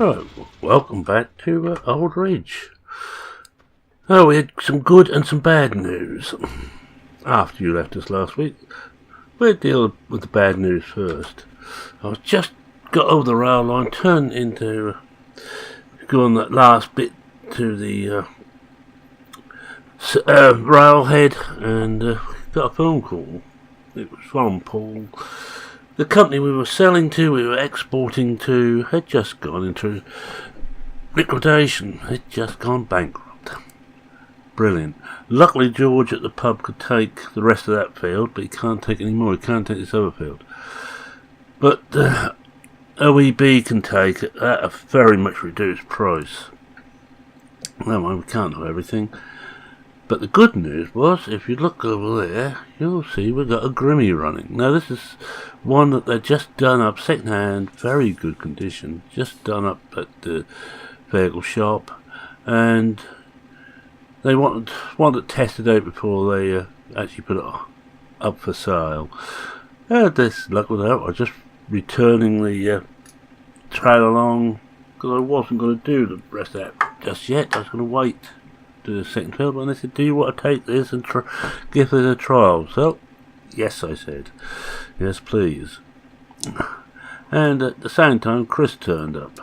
Right, welcome back to Old Ridge. Oh, we had some good and some bad news after you left us last week. We'll deal with the bad news first. I was just got over the rail line, turned into going that last bit to the railhead, and got a phone call. It was from Paul. The company we were selling to, we were exporting to, had just gone into liquidation. Had just gone bankrupt. Brilliant. Luckily George at the pub could take the rest of that field, but he can't take any more. He can't take this other field. But OEB can take it at a very much reduced price. No, we can't know everything. But the good news was, if you look over there, you'll see we've got a Grimmy running. Now this is one that they've just done up, second hand, very good condition, just done up at the vehicle shop, and they wanted it tested out before they actually put it up for sale. I had this luck with that. I was just returning the trail along, because I wasn't going to do the rest of that just yet. I was going to wait to the second field, and they said, do you want to take this and give it a trial? So yes, I said, yes please. And at the same time Chris turned up.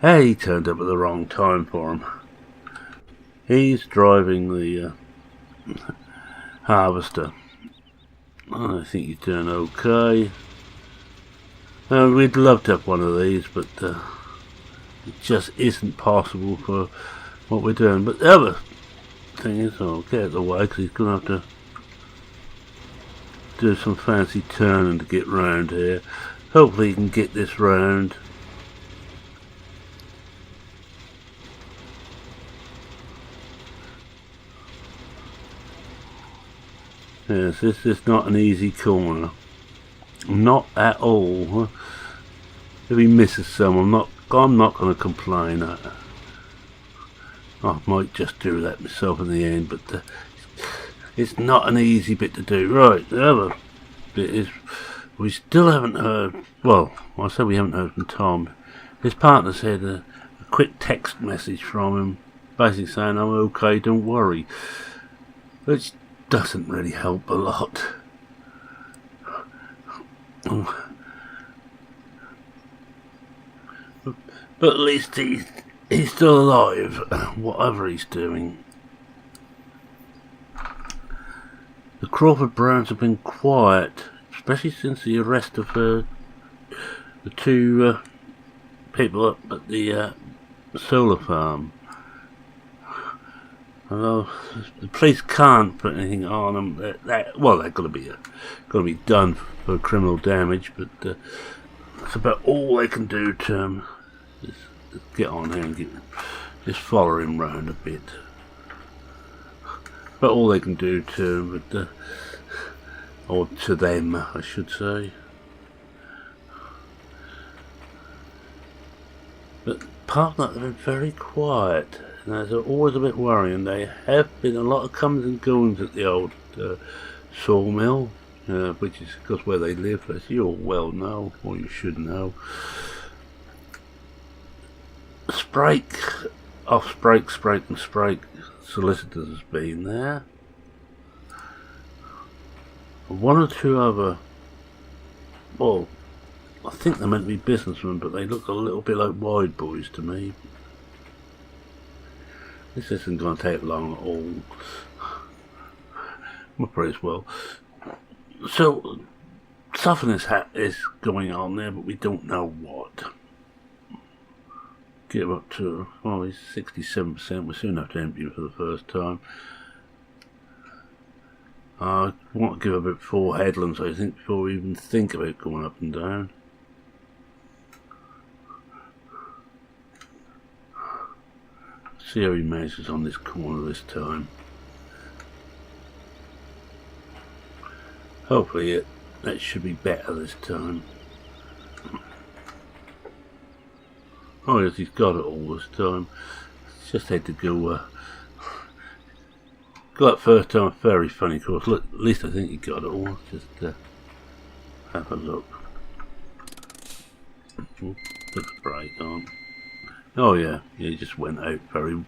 Hey, he turned up at the wrong time for him. He's driving the harvester. I think he's doing okay. We'd love to have one of these, but it just isn't possible for what we're doing. But the other thing is, I'll get out of the way because he's going to have to do some fancy turning to get round here. Hopefully he can get this round. Yes, this is not an easy corner. Not at all. If he misses some, I'm not going to complain. I might just do that myself in the end, but it's not an easy bit to do. Right, the other bit is we still haven't heard. Well, I said we haven't heard from Tom. His partner said a quick text message from him, basically saying I'm okay, don't worry, which doesn't really help a lot. But at least he's still alive, whatever he's doing. The Crawford Browns have been quiet, especially since the arrest of the two people up at the solar farm. Although the police can't put anything on them, well, they're going to be done for criminal damage, but that's about all they can do to him. Just get on here and just follow him round a bit. But all they can do to him, but or to them, I should say. But apart from that, they've been very quiet. And that's always a bit worrying. There have been a lot of comings and goings at the old sawmill, which is because where they live, as you all well know, or you should know. Sprake and Sprake solicitors has been there. One or two other, well, I think they're meant to be businessmen, but they look a little bit like wide boys to me. This isn't going to take long at all. I'm afraid as well. So, something is going on there, but we don't know what. Get him up to, well, he's 67%. We'll soon have to empty him for the first time. I want to give about 4 headlands, I think, before we even think about going up and down. See how he measures on this corner this time. Hopefully that should be better this time. Oh yes, he's got it all this time. Just had to go that first time, a very funny course. Look, at least I think he got it all. Just have a look. Put the brake on. Oh yeah, he just went out very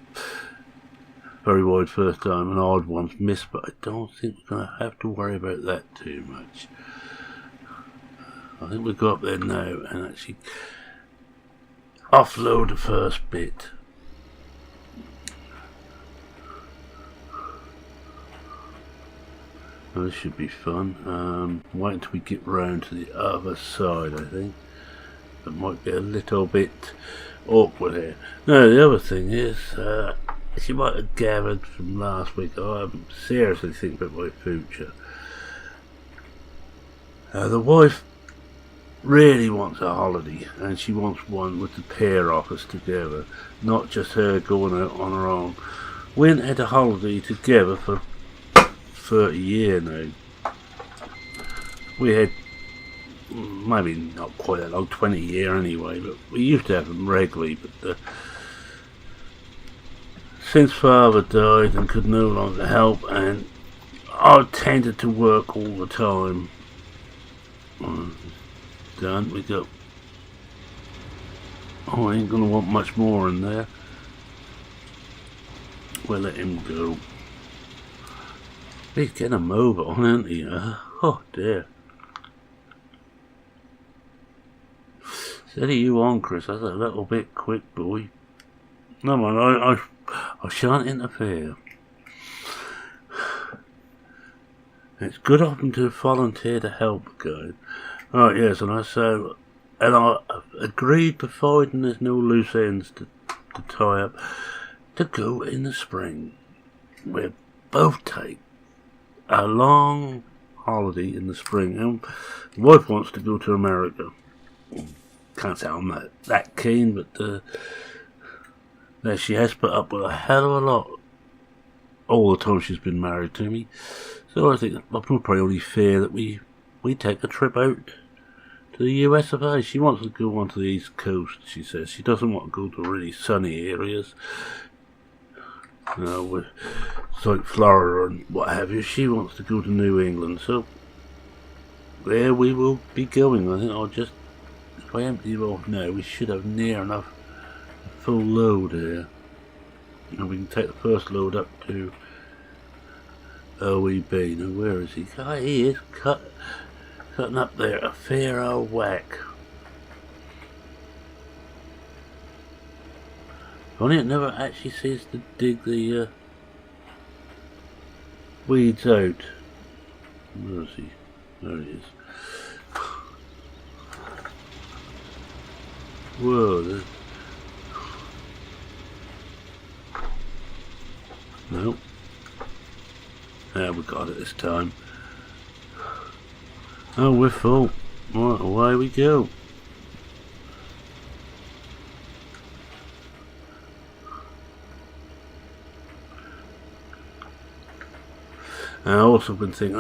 wide first time, and odd ones missed, but I don't think we're going to have to worry about that too much. I think we'll go up there now and actually offload the first bit. Well, this should be fun. Wait until we get round to the other side, I think. It might be a little bit awkward here. No, the other thing is, as you might have gathered from last week, I'm seriously thinking about my future. The wife really wants a holiday, and she wants one with the pair of us together, not just her going out on her own. We ain't had a holiday together for 30 years now. We had, maybe not quite that long, 20 years anyway, but we used to have them regularly, but since father died and could no longer help, and I tended to work all the time. Done, we got, I ain't gonna want much more in there. We'll let him go. He's getting a move on, isn't he? Oh dear. Steady you on, Chris, that's a little bit quick, boy. No man, I shan't interfere. It's good of him to volunteer to help, guys. Right, yes, and I agreed, providing there's no loose ends to tie up, to go in the spring. We'll both take a long holiday in the spring, and the wife wants to go to America. Can't say I'm that keen, but she has put up with a hell of a lot all the time she's been married to me. So I think probably only fair that we take a trip out to the US of A. She wants to go onto the East Coast, she says. She doesn't want to go to really sunny areas, you know, with like Florida and what have you. She wants to go to New England, so there we will be going. I think I'll just, if I empty it off now, we should have near enough a full load here. And we can take the first load up to OEB. Now where is he? Oh, he is cutting up there a fair old whack. Only it never actually seems to dig the weeds out. Where is he? There he is. Whoa. Nope. Yeah, we got it this time. Oh, we're full. Right, away we go. And I also been thinking,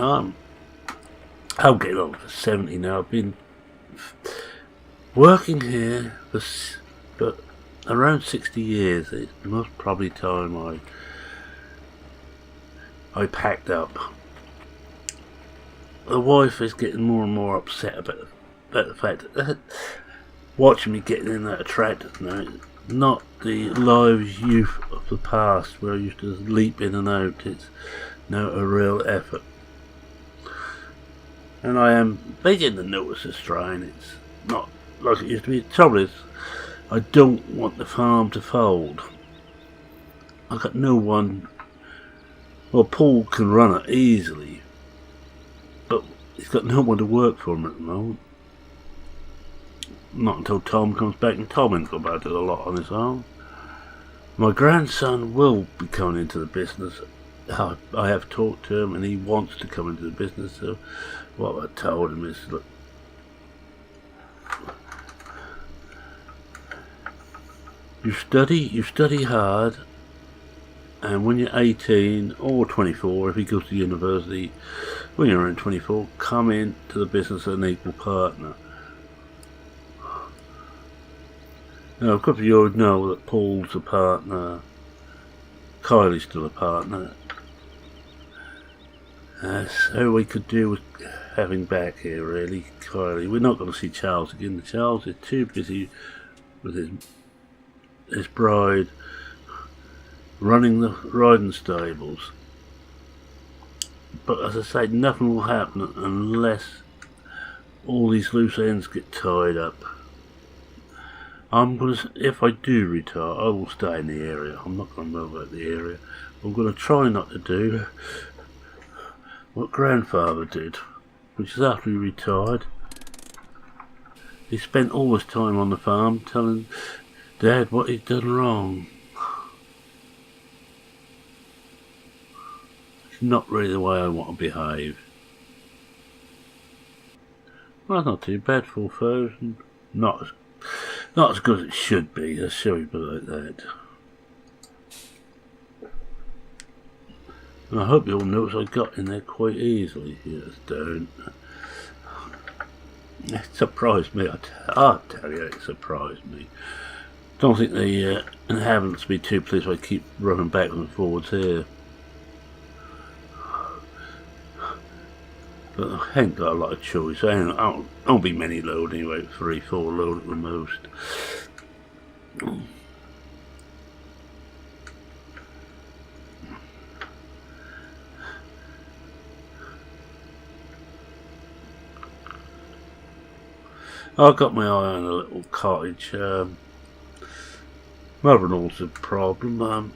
I'll get on for 70 now. I've been working here for around 60 years. It's most probably time I packed up. The wife is getting more and more upset about the fact that watching me getting in that tractor now, not the live youth of the past where I used to leap in and out. It's now a real effort. And I am beginning to notice the strain. It's not like it used to be. The trouble is, I don't want the farm to fold. I've got no one. Well, Paul can run it easily, but he's got no one to work for him at the moment. Not until Tom comes back, and Tom ain't got about it a lot on his own. My grandson will be coming into the business. I have talked to him, and he wants to come into the business. So what I told him is, look, you study hard, and when you're 18 or 24, if he goes to university, when you're around 24, come into the business as an equal partner. Now, a couple of you would know that Paul's a partner, Kylie's still a partner. So we could do with having back here, really, Kylie. We're not going to see Charles again. Charles is too busy with his bride running the riding stables. But as I say, nothing will happen unless all these loose ends get tied up. If I do retire, I will stay in the area. I'm not going to move out the area. I'm going to try not to do what grandfather did, which is after he retired, he spent all his time on the farm telling Dad what he'd done wrong. It's not really the way I want to behave. Well, that's not too bad, 4,000. Not as good as it should be, let's show it like that. And I hope you'll notice I got in there quite easily. Yes, don't. It surprised me, I'll tell you, it surprised me. Don't think the inhabitants will be too pleased if I keep running backwards and forwards here. But I ain't got a lot of choice. I won't be many load anyway, 3, 4 load at the most. I've got my eye on a little cottage. Mother-in-law's a problem.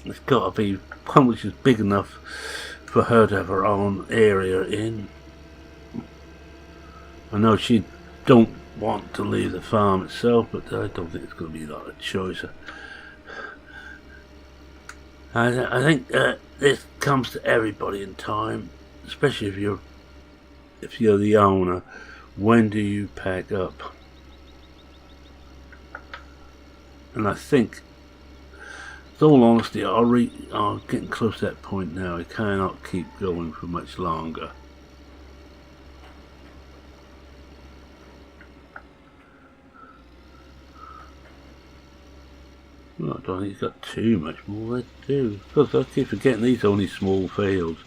It's got to be one which is big enough for her to have her own area in. I know she don't want to leave the farm itself, but I don't think it's going to be a lot of choice. I think this comes to everybody in time, especially if you're the owner. When do you pack up? And I think, with all honesty, I'm getting close to that point now. I cannot keep going for much longer. Well, I don't think he's got too much more to do. Because I keep forgetting these are only small fields.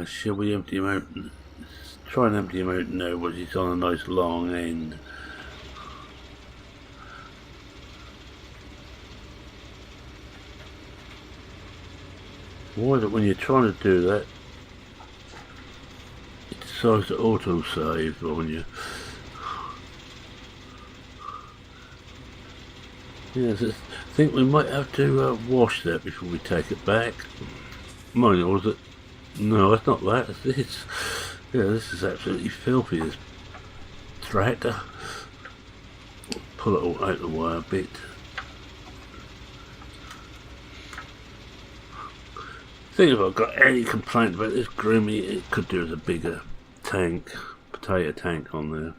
Shall we empty him out? Try and empty him out now, but he's on a nice long end. Why is it when you're trying to do that, it decides to auto-save on you? Yes, I think we might have to wash that before we take it back. Mine, or is it? No, it's not that. It's this. Yeah, this is absolutely filthy, this tractor. Pull it all out of the way a bit. I think if I've got any complaint about this Grimmy, it could do with a bigger tank, potato tank on there.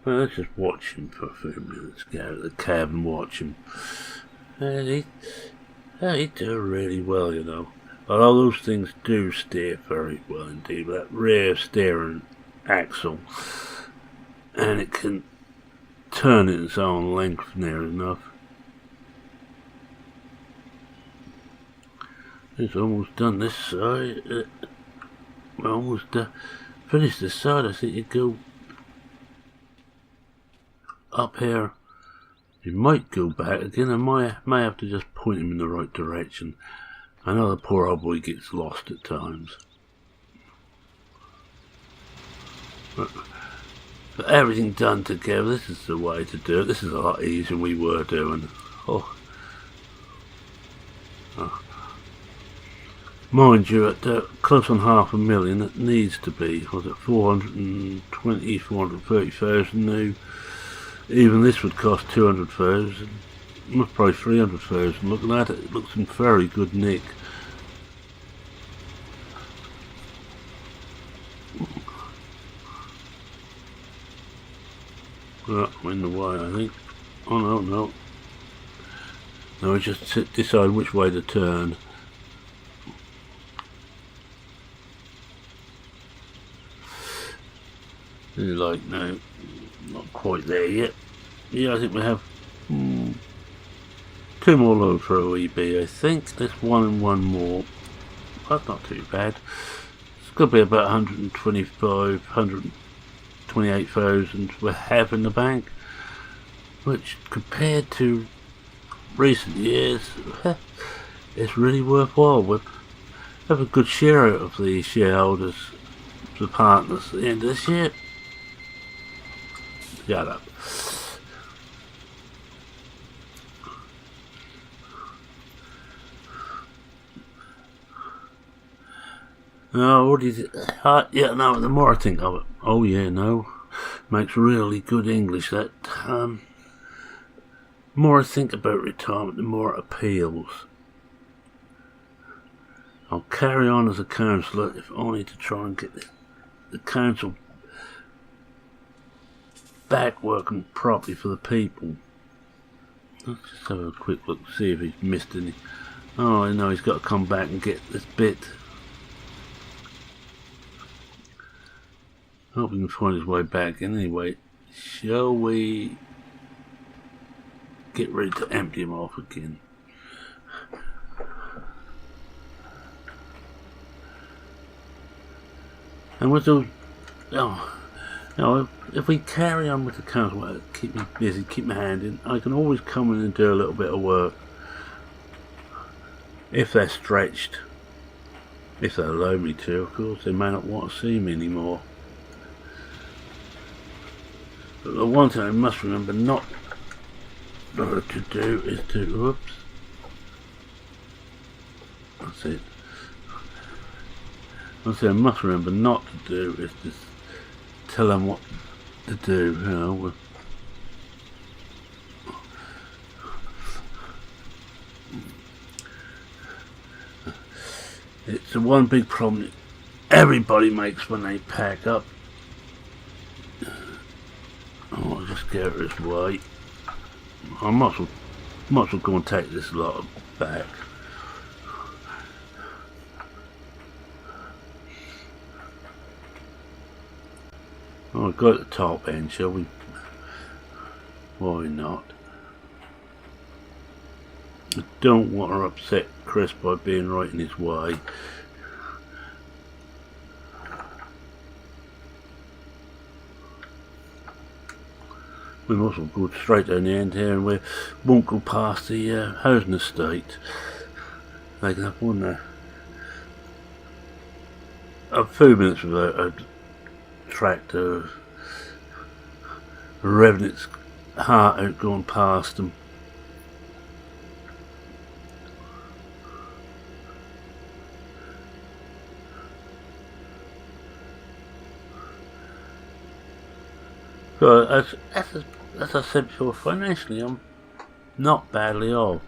Well, let's just watch him for a few minutes. Go to the cab and watch him. And he do really well, you know. But all those things do steer very well indeed. That rear steering axle, and it can turn it its own length near enough. It's almost done this side. We're almost finished this side. I think you go up here. You might go back again. I may have to just point him in the right direction. I know the poor old boy gets lost at times. But everything done together, this is the way to do it. This is a lot easier than we were doing. Oh. Mind you, at close on 500,000, it needs to be. Was it 430,000 now? Even this would cost 200,000. Probably 300,000. Look at that, it looks in very good nick. Well, I'm in the way, I think. Oh no, no. No, I just decide which way to turn. Like, no, not quite there yet. Yeah, I think we have 2 more loads for OEB, I think. There's 1 and 1 more. That's not too bad. It's got to be about 128,000 we have in the bank, which compared to recent years, it's really worthwhile. We have a good share out of the shareholders, the partners at the end of this year. Shut up. Oh, what is it? Yeah, no, the more I think of it, oh yeah, no, makes really good English, that. The more I think about retirement, the more it appeals. I'll carry on as a councillor, if only to try and get the council back working properly for the people. Let's just have a quick look, see if he's missed any. Oh, I know he's got to come back and get this bit. Hope he can find his way back. Anyway, shall we get ready to empty him off again? And with those, if we carry on with the council work, keep me busy, keep my hand in, I can always come in and do a little bit of work if they're stretched. If they allow me to, of course. They may not want to see me anymore. But the one thing I must remember not to do is to, whoops, that's it. One thing I must remember not to do is to tell them what to do, you know. It's the one big problem that everybody makes when they pack up. Oh, I'll just get this way. I might as well go and take this lot back. Oh, I'll go at the top end, shall we? Why not? I don't want to upset Chris by being right in his way. We might as well go straight down the end here and we won't go past the housing estate. They can have one a few minutes without a tractor revving its heart out going past them. So as I said before, financially I'm not badly off.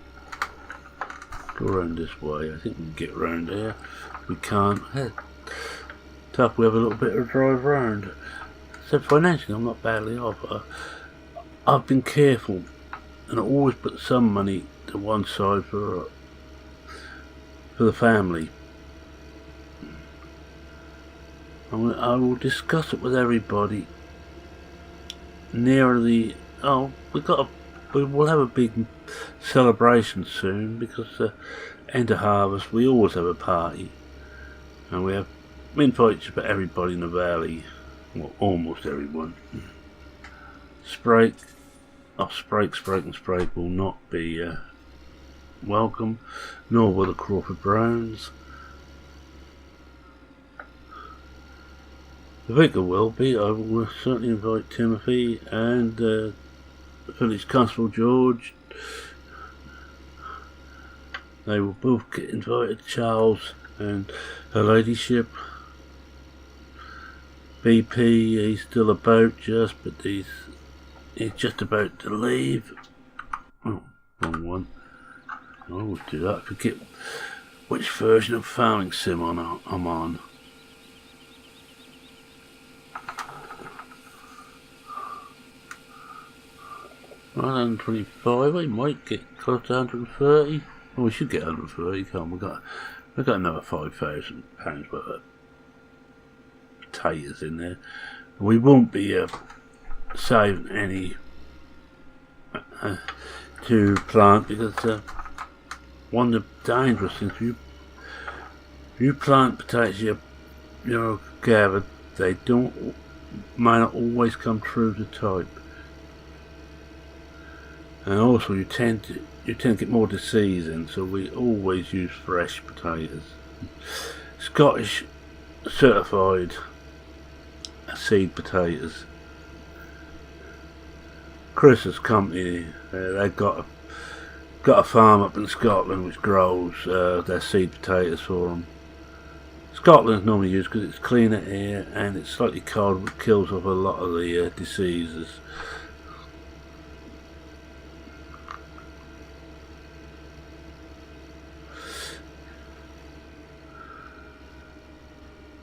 Go around this way. I think we can get around here. We can't. Tough, we have a little bit of a drive round. So financially I'm not badly off. I've been careful and I always put some money to one side for the family. I will discuss it with everybody near the we will have a big celebration soon because end of harvest we always have a party and we invite just about everybody in the valley, well almost everyone. Sprake and Sprake will not be welcome, nor will the Crawford Browns. The vicar will be. I will certainly invite Timothy and the village constable George. They will both get invited. Charles and her ladyship. BP, he's still about but he's just about to leave. Oh, wrong one. I always do that. I forget which version of Farming Sim I'm on. 125, we might get close to 130. Well, we should get 130, can't we? We've got another £5,000 worth of potatoes in there. We won't be saving any to plant, because one of the dangerous things, you plant potatoes, you gather, they may not always come true to type, and also you tend to get more disease in, so we always use fresh potatoes. Scottish certified seed potatoes. Chris's company, they've got a farm up in Scotland which grows their seed potatoes for them. Scotland's normally used because it's cleaner air and it's slightly cold, which kills off a lot of the diseases.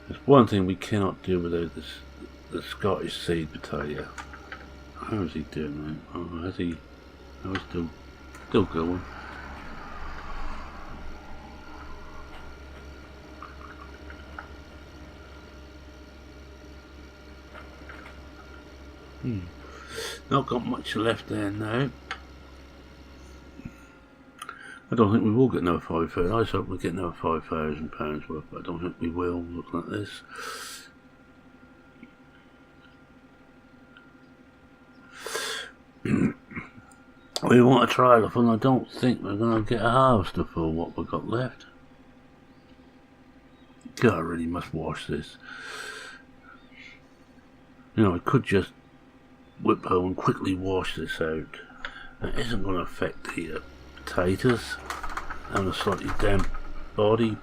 There's one thing we cannot do without the Scottish seed potato. How is he doing, mate? Oh, has he? Oh, he's still going. Not got much left there now. I don't think we will get another 5,000. I was hoping we'd get another £5,000 worth, but I don't think we will, looking at this. We want to try it, and I don't think we're going to get a harvester for what we've got left. God, I really must wash this. I could just whip home and quickly wash this out. That isn't going to affect the potatoes and a slightly damp body.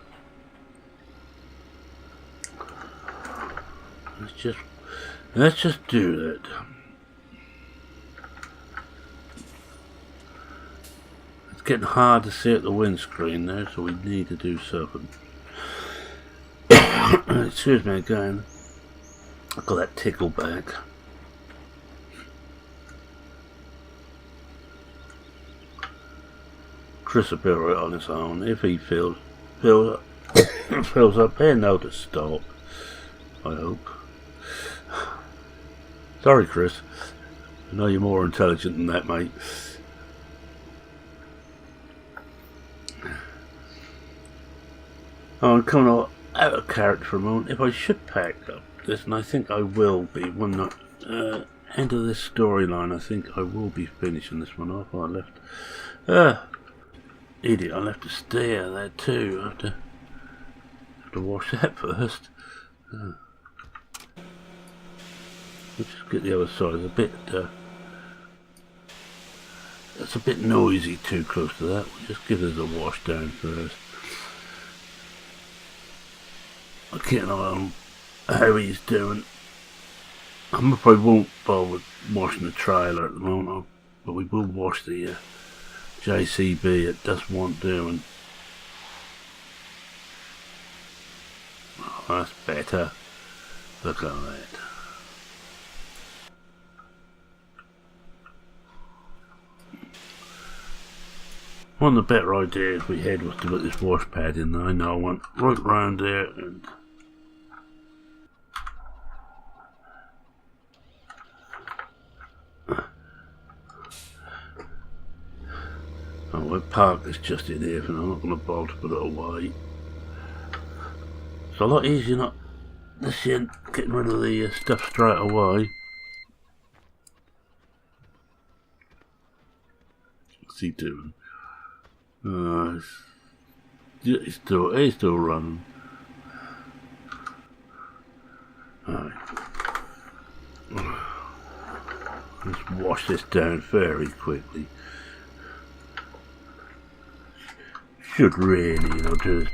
Let's just do that. It's getting hard to see at the windscreen now, so we need to do something. Excuse me again. I've got that tickle back. Chris will be alright on his own. If he fills up, he'll know to stop. I hope. Sorry, Chris. I know you're more intelligent than that, mate. I'm coming out of character for a moment. If I should pack up this, and I think I will be, when the end of this storyline, I think I will be finishing this one off. I left. Idiot, I left a stair there too. I have to wash that first. Let's just get the other side. It's a bit noisy too close to that. We'll just give it a wash down first. I'll keep an eye on how he's doing. I probably won't bother washing the trailer at the moment, but we will wash the JCB. It does want doing. Oh, that's better. Look at that. One of the better ideas we had was to put this wash pad in there. I know I went right round there and my park is just in here, and I'm not going to bother to put it away. It's a lot easier not this end, getting rid of the stuff straight away. What's he doing? He's still running. Alright. Let's wash this down very quickly. Should really, do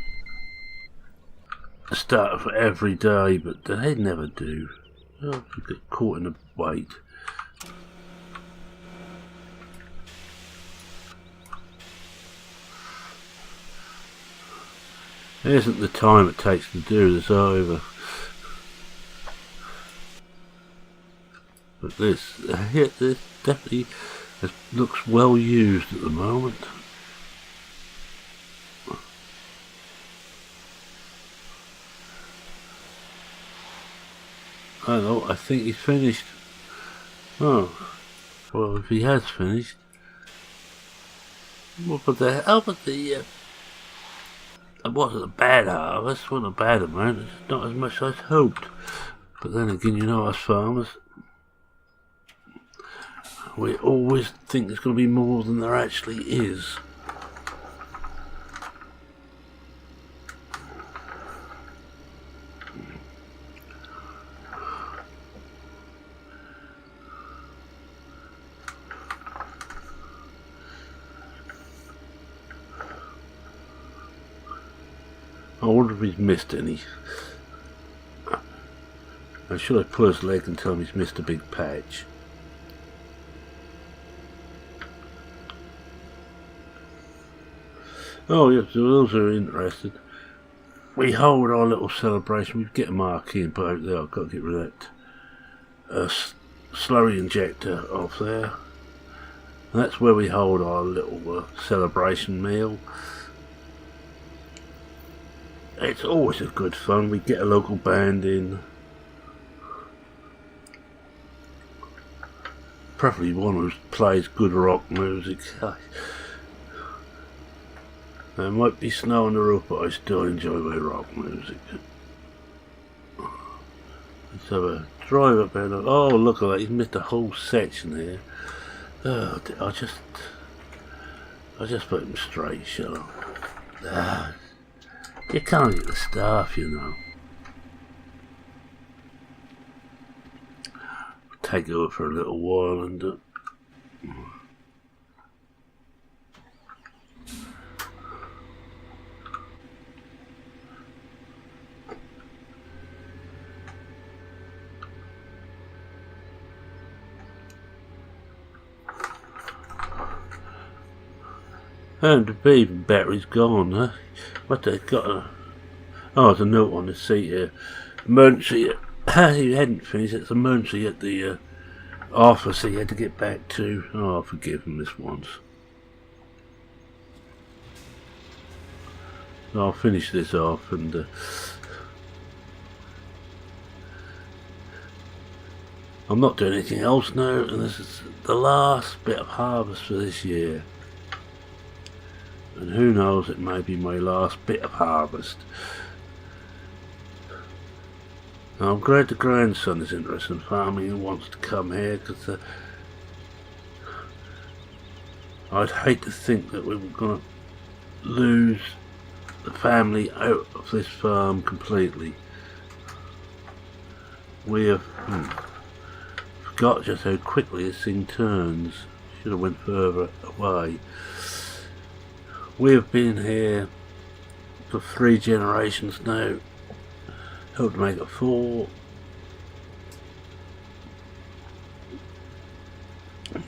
a start for every day, but they never do. Oh, you get caught in a weight. Isn't the time it takes to do this over? But this definitely looks well used at the moment. I don't know, I think he's finished. Oh, well, if he has finished, what was the hell was the, it wasn't a bad harvest, wasn't a bad amount, it's not as much as I'd hoped. But then again, you know us farmers, we always think there's going to be more than there actually is. I wonder if he's missed any. Now, should I pull his leg and tell him he's missed a big patch? Oh yes, for those who are interested, we hold our little celebration. We get a marquee and put out there. I've got to get rid of that slurry injector off there. And that's where we hold our little celebration meal. It's always a good fun. We get a local band in, preferably one who plays good rock music. There might be snow on the roof, but I still enjoy my rock music. Let's have a drive up there. Oh, look at that! He's missed a whole section here. Oh, I just put him straight, shall I? You can't get the staff, you know. Take over for a little while and and the beam battery's gone, huh? What they got oh, there's a note on the seat here. Emergency. He hadn't finished. It's emergency at the office he had to get back to. Oh, I'll forgive him this once. I'll finish this off and I'm not doing anything else now, and this is the last bit of harvest for this year. And who knows, it may be my last bit of harvest. Now, I'm glad the grandson is interested in farming and wants to come here, because I'd hate to think that we were going to lose the family out of this farm completely. We have forgot just how quickly this thing turns. Should have went further away. We have been here for 3 generations now. Hope to make it 4.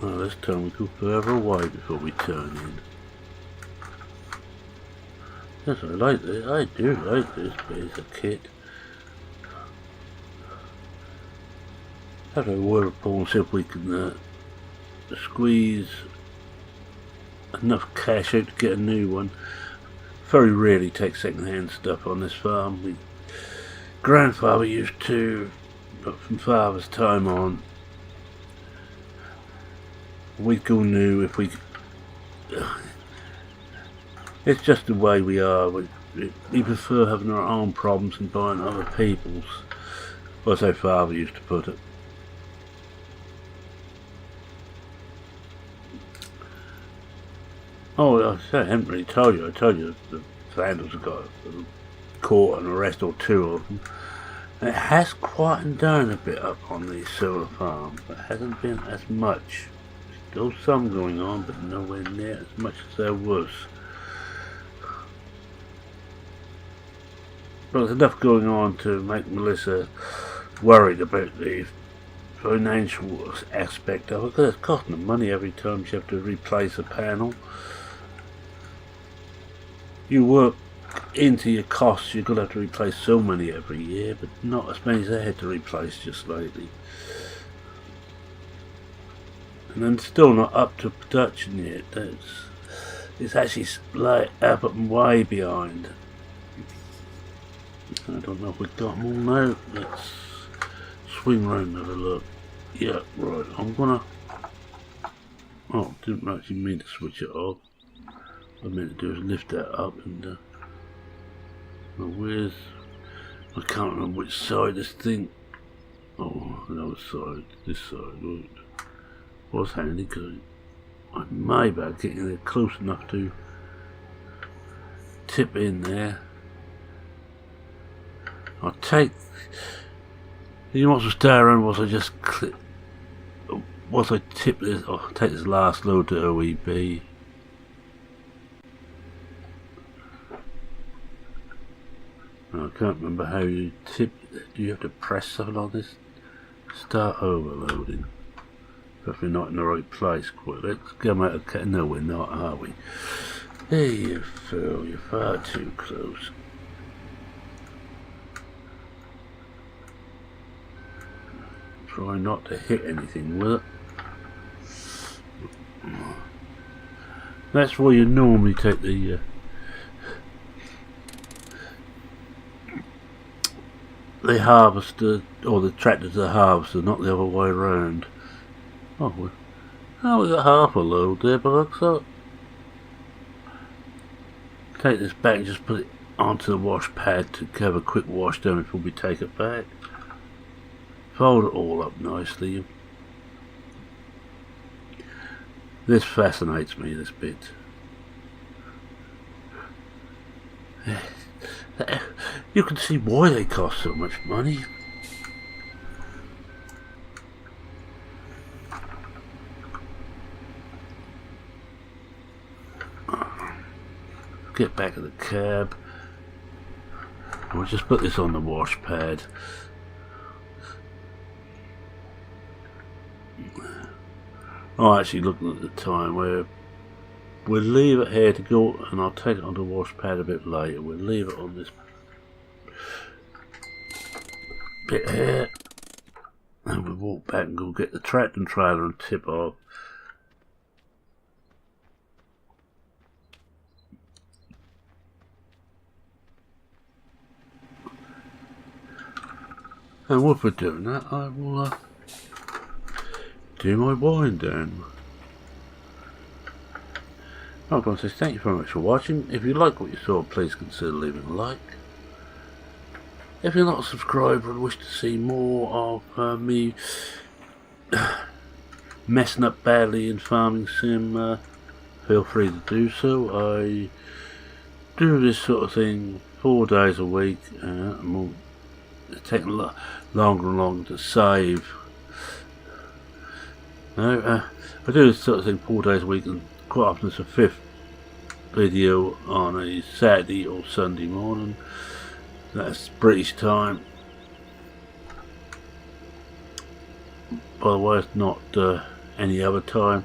Well, this time we go further away before we turn in. Yes, I like this. I do like this piece of kit. Have a word with Paul and see if we can squeeze enough cash out to get a new one. Very rarely take second-hand stuff on this farm. Grandfather used to, but from father's time on, we'd go new if we. It's just the way we are. We prefer having our own problems and buying other people's. That's how father used to put it. Oh, I haven't really told you. I told you the vandals have got caught and arrested, or 2 of them. And it has quietened down a bit up on the solar farm, but hasn't been as much. Still some going on, but nowhere near as much as there was. But there's enough going on to make Melissa worried about the financial aspect of it, because it's costing them money every time you have to replace a panel. You work into your costs, you're going to have to replace so many every year, but not as many as they had to replace just lately. And then still not up to production yet. It's actually like up and way behind. I don't know if we've got them all now. Let's swing round and have a look. Yeah, right, I'm gonna... Oh, didn't actually mean to switch it off. What I meant to do is lift that up and... where's... I can't remember which side this thing... Oh, another side. This side. Right. Was handy because I may be getting there close enough to tip in there. I'll take... You might as well stay around whilst I just click... Once I tip this, I'll take this last load to OEB. I can't remember how you tip. Do you have to press something on this? Start overloading. If we're not in the right place, quite. Let's come out of... No, we're not, are we? Hey, you fool, you're far too close. Try not to hit anything with it. That's why you normally take the harvester, or the tractor to the harvester, not the other way around. Oh, we got half a load there, but looks like. Take this back and just put it onto the wash pad to have a quick wash down before we take it back. Fold it all up nicely. This fascinates me, this bit. You can see why they cost so much money. Get back of the cab. We'll just put this on the wash pad. Oh, actually, looking at the time, we'll leave it here to go, and I'll take it on the wash pad a bit later. We'll leave it on this bit here, and we'll walk back and go get the tractor and trailer and tip off. And while we're doing that, I will do my wind down. I'm going to say thank you very much for watching. If you like what you saw, please consider leaving a like. If you're not a subscriber and wish to see more of me messing up badly in Farming Sim, feel free to do so. I do this sort of thing 4 days a week, and it's taking longer and longer to save. No, I do this sort of thing 4 days a week, and quite often it's a 5th video on a Saturday or Sunday morning. That's British time. By the way, it's not any other time,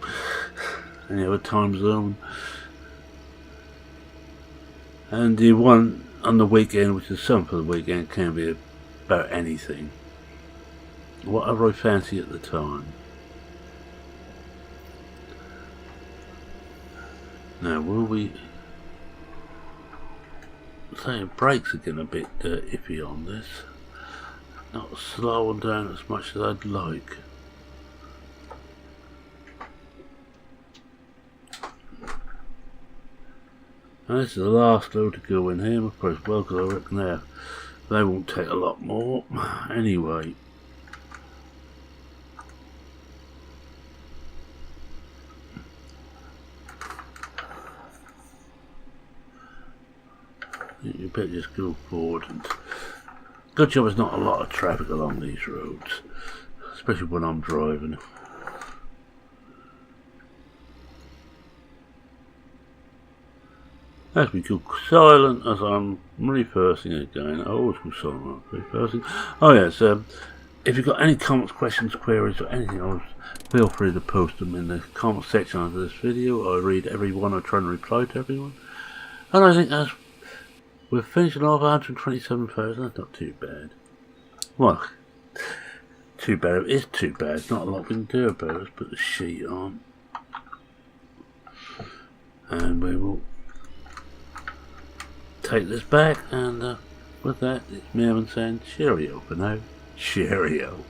any other time zone. And the one on the weekend, which is some for the weekend, can be about anything, whatever I fancy at the time. Now, will we say brakes are getting a bit iffy on this, not slowing down as much as I'd like. Now, this is the last load to go in here, of course, well, because I reckon they won't take a lot more. Anyway, you better just go forward. And good job there's not a lot of traffic along these roads, especially when I'm driving. As we go silent as I'm reversing again. I always go silent when I'm reversing. Oh yes, if you've got any comments, questions, queries or anything else, feel free to post them in the comment section of this video. I read every one, I try and reply to everyone. And I think as we're finishing off 127,000, that's not too bad. Well, too bad, it is too bad, not a lot we can do about it. Let's put the sheet on. And we will take this back, and with that, it's me saying cheerio for now. Cheerio.